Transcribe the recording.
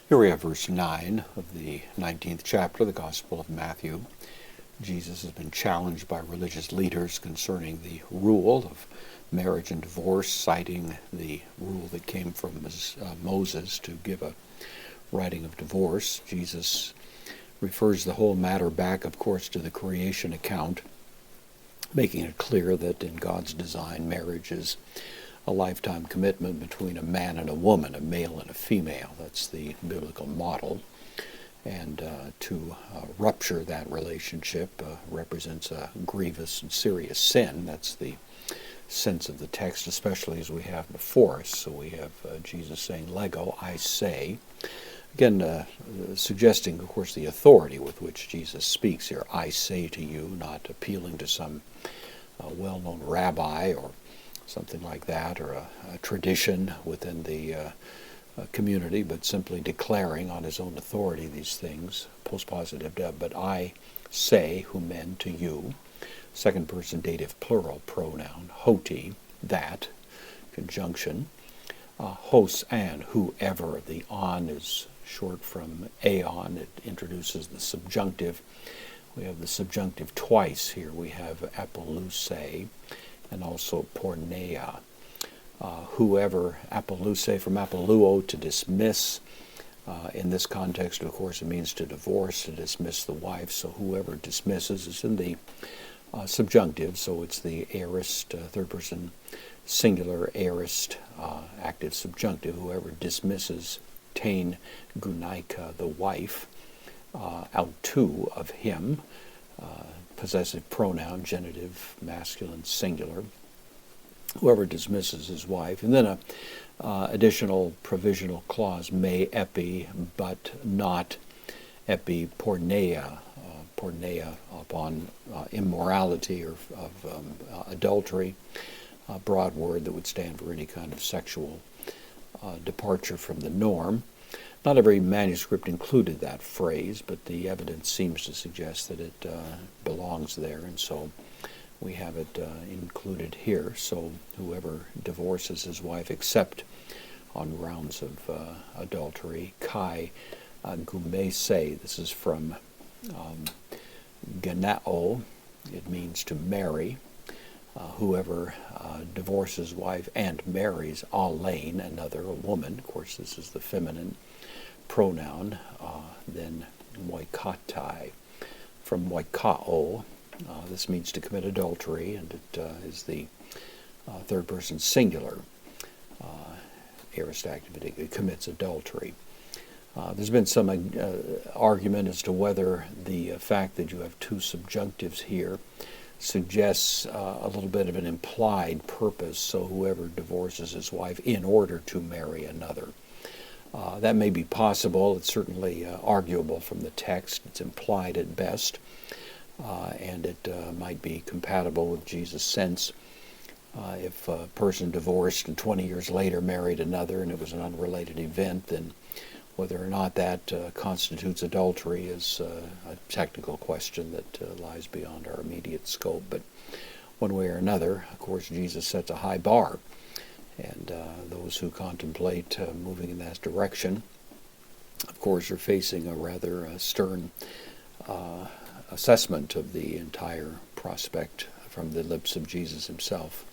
Here we have verse 9 of the 19th chapter of the Gospel of Matthew. Jesus has been challenged by religious leaders concerning the rule of marriage and divorce, citing the rule that came from Moses to give a writing of divorce. Jesus refers the whole matter back, of course, to the creation account, making it clear that in God's design, marriage is a lifetime commitment between a man and a woman, a male and a female. That's the biblical model. And to rupture that relationship represents a grievous and serious sin. That's the sense of the text, especially as we have before us. So we have Jesus saying, "Lego, I say." Again, suggesting, of course, the authority with which Jesus speaks here. "I say to you," not appealing to some well-known rabbi or something like that, or a tradition within the community, but simply declaring on his own authority these things, postpositive, but I say, who men, to you. Second person dative plural pronoun, hoti, that, conjunction. Hos and, whoever. The on is short from aeon. It introduces the subjunctive. We have the subjunctive twice here. We have apollusse and also porneia. Whoever, apollusse from apolluo, to dismiss. In this context, of course, it means to divorce, to dismiss the wife. So whoever dismisses is in the subjunctive, so it's the aorist, third person singular aorist, active subjunctive. Whoever dismisses, tain gunaika, the wife, autu, of him, possessive pronoun, genitive, masculine, singular. Whoever dismisses his wife. And then a additional provisional clause, may epi, but not epi porneia, porneia upon immorality or of adultery, a broad word that would stand for any kind of sexual departure from the norm. Not every manuscript included that phrase, but the evidence seems to suggest that it belongs there, and so we have it included here. So whoever divorces his wife except on grounds of adultery, kai gumese, this is from ganao, it means to marry. Whoever divorces wife and marries alain, another, a woman, of course this is the feminine pronoun, then moikatai, from moikao, this means to commit adultery, and it is the third person singular aorist activity. It commits adultery. There's been some argument as to whether the fact that you have two subjunctives here suggests a little bit of an implied purpose, so whoever divorces his wife in order to marry another. That may be possible. It's certainly arguable from the text. It's implied at best, and it might be compatible with Jesus' sense. If a person divorced and 20 years later married another and it was an unrelated event, then whether or not that constitutes adultery is a technical question that lies beyond our immediate scope. But one way or another, of course, Jesus sets a high bar. And those who contemplate moving in that direction, of course, are facing a rather stern assessment of the entire prospect from the lips of Jesus himself.